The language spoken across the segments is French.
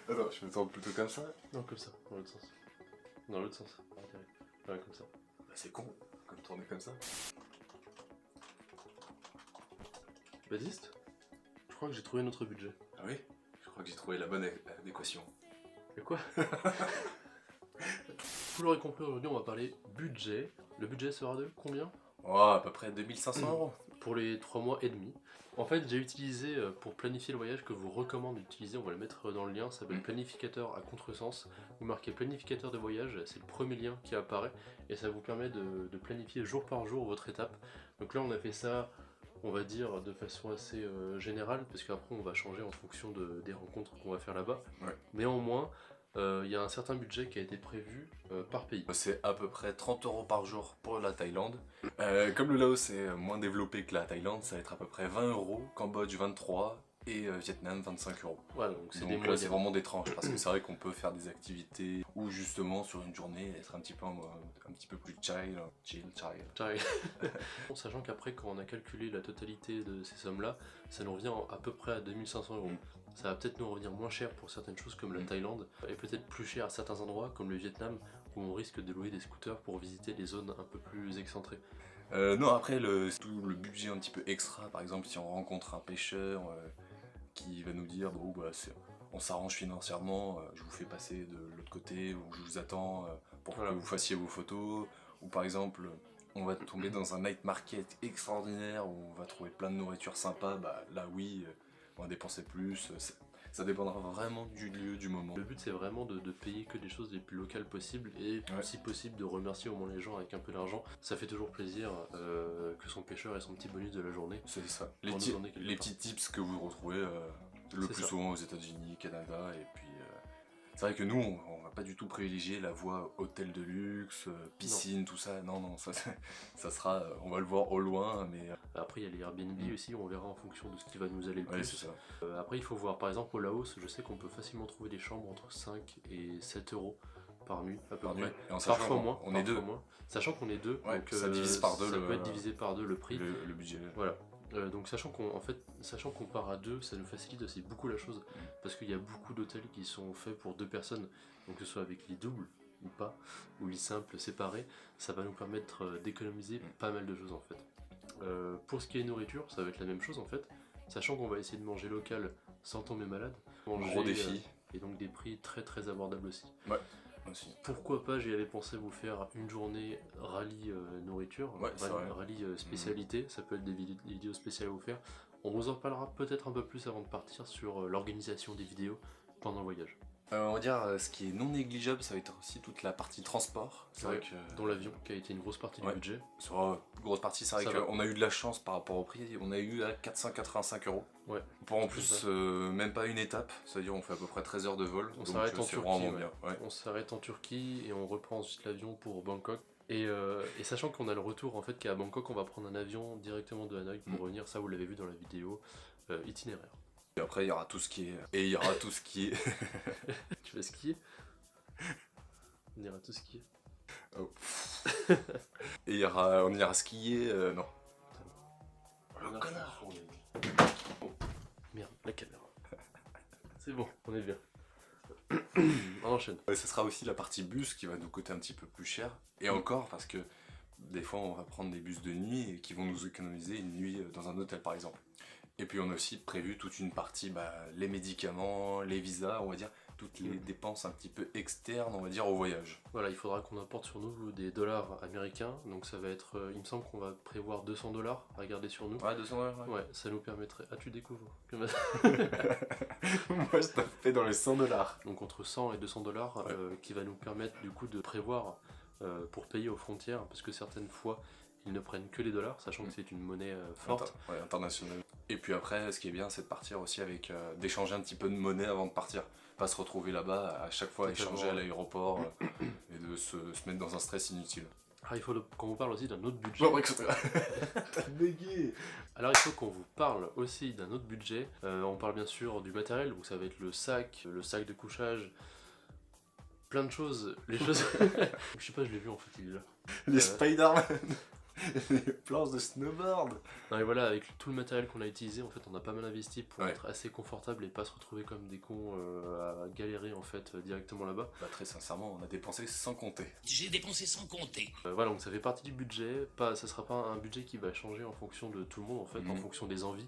Attends, je me tourne plutôt comme ça. Non, comme ça, dans l'autre sens. Dans l'autre sens. Ouais, comme ça. Bah c'est con, comme tourner comme ça. Baptiste, je crois que j'ai trouvé notre budget. Ah oui? Je crois que j'ai trouvé la bonne adéquation. Et quoi? Vous l'aurez compris, aujourd'hui on va parler budget. Le budget sera de combien? Oh, à peu près 2500 €. Pour les 3 mois et demi. En fait, j'ai utilisé, pour planifier le voyage que je vous recommande d'utiliser, on va le mettre dans le lien, ça s'appelle planificateur à contresens. Vous marquez planificateur de voyage, c'est le premier lien qui apparaît, et ça vous permet de planifier jour par jour votre étape. Donc là on a fait ça, on va dire, de façon assez générale, parce qu'après on va changer en fonction des rencontres qu'on va faire là-bas. Ouais. Néanmoins, il y a un certain budget qui a été prévu par pays. C'est à peu près 30 € par jour pour la Thaïlande. Comme le Laos est moins développé que la Thaïlande, ça va être à peu près 20 €, Cambodge 23 et Vietnam 25 €. Voilà, donc c'est des Donc là moyens. c'est vraiment des tranches parce que c'est vrai qu'on peut faire des activités ou justement sur une journée être un petit peu plus chill. Bon, sachant qu'après quand on a calculé la totalité de ces sommes-là, ça nous revient à peu près à 2500 €. Ça va peut-être nous revenir moins cher pour certaines choses comme la Thaïlande, et peut-être plus cher à certains endroits comme le Vietnam, où on risque de louer des scooters pour visiter des zones un peu plus excentrées. Non, après tout le budget un petit peu extra, par exemple si on rencontre un pêcheur qui va nous dire bon bah on s'arrange financièrement, je vous fais passer de l'autre côté ou je vous attends pour que vous fassiez vos photos, ou par exemple on va tomber dans un night market extraordinaire où on va trouver plein de nourriture sympa, bah là oui, on va dépenser plus, ça dépendra vraiment du lieu, du moment. Le but c'est vraiment de payer que des choses les plus locales possibles, et si possible de remercier au moins les gens avec un peu d'argent. Ça fait toujours plaisir que son pêcheur ait son petit bonus de la journée. C'est ça, Pour nous emmener quelque les part. petits tips que vous retrouvez le plus souvent aux États-Unis, Canada, et puis c'est vrai que nous on va pas du tout privilégier la voie hôtel de luxe, piscine, tout ça. Non, ça sera, on va le voir au loin, mais Après il y a les Airbnb aussi, on verra en fonction de ce qui va nous aller le plus. c'est ça. Après il faut voir, par exemple au Laos, je sais qu'on peut facilement trouver des chambres entre 5 et 7 € par nuit à peu Par près. nuit. Et en sachant Parfois moins, on est deux. moins. Sachant qu'on est deux, Ouais, donc ça divise par deux ça le- peut être divisé par deux le prix. Le budget. Voilà. Donc sachant qu'on part à deux, ça nous facilite aussi beaucoup la chose, parce qu'il y a beaucoup d'hôtels qui sont faits pour deux personnes, donc que ce soit avec lit double ou pas, ou lit simple séparé, ça va nous permettre d'économiser pas mal de choses en fait. Pour ce qui est nourriture, ça va être la même chose en fait, sachant qu'on va essayer de manger local sans tomber malade. Gros défi. Et donc des prix très très abordables aussi. Ouais, aussi. Pourquoi pas, j'y avais pensé vous faire une journée rallye nourriture, Ouais, c'est vrai. rallye spécialité, ça peut être des vidéos spéciales à vous faire. On vous en parlera peut-être un peu plus avant de partir sur l'organisation des vidéos pendant le voyage. On va dire ce qui est non négligeable, ça va être aussi toute la partie transport. C'est vrai que Dont l'avion, qui a été une grosse partie du budget. sur grosse partie, c'est vrai qu'on a eu de la chance par rapport au prix. On a eu à 485 €. Ouais. Pour en plus même pas une étape, c'est-à-dire on fait à peu près 13 heures de vol. On donc s'arrête en c'est Turquie. vraiment bien. Ouais. On s'arrête en Turquie et on reprend ensuite l'avion pour Bangkok. Et sachant qu'on a le retour en fait qui est à Bangkok, on va prendre un avion directement de Hanoï pour revenir. Ça vous l'avez vu dans la vidéo itinéraire. Et après il y aura tout ce qui est. Et il y aura tout ce qui est. Tu vas skier? On ira tous skier. Oh. Et on ira skier. Non. Le connard. Merde, la caméra. C'est bon, on est bien. On enchaîne. Ouais, ce sera aussi la partie bus qui va nous coûter un petit peu plus cher. Et encore parce que des fois on va prendre des bus de nuit et qui vont nous économiser une nuit dans un hôtel par exemple. Et puis on a aussi prévu toute une partie, les médicaments, les visas, on va dire, toutes les dépenses un petit peu externes, on va dire, au voyage. Voilà, il faudra qu'on apporte sur nous des dollars américains, donc ça va être, il me semble qu'on va prévoir 200 $ à garder sur nous. Ouais, 200 $. Ouais, ça nous permettrait... Ah, tu découvres que Moi je tapais dans les 100 $. Donc entre 100 et 200 $, qui va nous permettre du coup de prévoir pour payer aux frontières, parce que certaines fois ils ne prennent que les dollars, sachant que c'est une monnaie forte. Internationale. Et puis après, ce qui est bien, c'est de partir aussi avec d'échanger un petit peu de monnaie avant de partir. Pas se retrouver là-bas à chaque fois échanger à l'aéroport et de se mettre dans un stress inutile. Ah, il faut qu'on vous parle aussi d'un autre budget. T'as bugué. Alors il faut qu'on vous parle aussi d'un autre budget. On parle bien sûr du matériel, donc ça va être le sac de couchage, plein de choses. Les choses... Je sais pas, je l'ai vu en fait, il est là. Les Spider-Man. Les planches de snowboard. Non, et voilà, avec tout le matériel qu'on a utilisé, en fait, on a pas mal investi pour Ouais. être assez confortable et pas se retrouver comme des cons à galérer en fait directement là-bas. Bah, très sincèrement, on a dépensé sans compter. J'ai dépensé sans compter. Voilà, donc ça fait partie du budget. Ça sera pas un budget qui va changer en fonction de tout le monde, en fait, en Mhm. fonction des envies.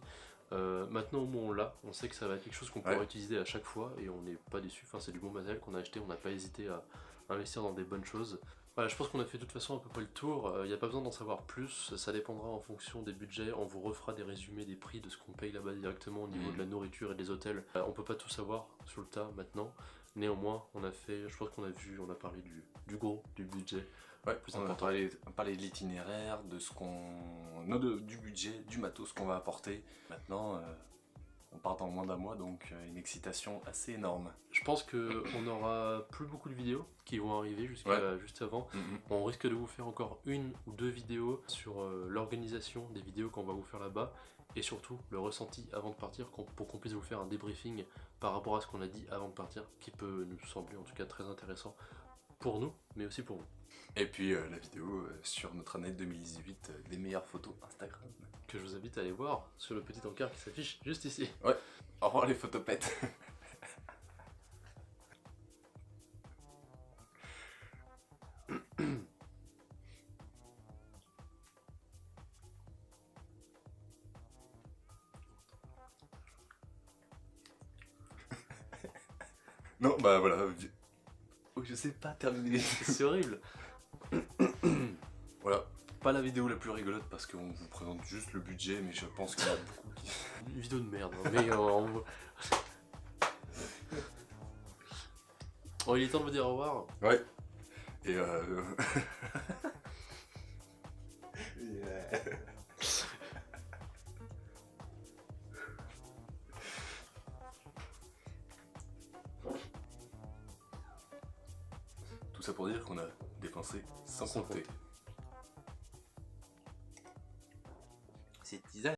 Maintenant, au moins on l'a, on sait que ça va être quelque chose qu'on Ouais. pourra utiliser à chaque fois et on n'est pas déçu. Enfin, c'est du bon matériel qu'on a acheté, on n'a pas hésité à investir dans des bonnes choses. Voilà, je pense qu'on a fait de toute façon à peu près le tour. Il n'y a pas besoin d'en savoir plus, ça dépendra en fonction des budgets. On vous refera des résumés des prix de ce qu'on paye là-bas directement au niveau de la nourriture et des hôtels. On peut pas tout savoir sur le tas maintenant. Néanmoins, je pense qu'on a parlé du gros, du budget. Ouais, Plus on a important. parlé de l'itinéraire, du budget, du matos qu'on va apporter. Maintenant, on part dans moins d'un mois, donc une excitation assez énorme. Je pense qu'on n'aura plus beaucoup de vidéos qui vont arriver juste avant. Mhm. On risque de vous faire encore 1 ou 2 vidéos sur l'organisation des vidéos qu'on va vous faire là-bas et surtout le ressenti avant de partir pour qu'on puisse vous faire un débriefing par rapport à ce qu'on a dit avant de partir qui peut nous sembler en tout cas très intéressant pour nous mais aussi pour vous. Et puis la vidéo sur notre année 2018, des meilleures photos Instagram. Que je vous invite à aller voir sur le petit encart qui s'affiche juste ici. Ouais, au revoir les photopètes. Non, bah voilà. Oh, je sais pas terminer. C'est horrible. Voilà, pas la vidéo la plus rigolote parce qu'on vous présente juste le budget, mais je pense qu'il y en a beaucoup qui... Une vidéo de merde, hein, mais Bon, il est temps de vous dire au revoir. Ouais. Et Tout ça pour dire qu'on a dépensé sans Sans compter. compter. C'est tisane.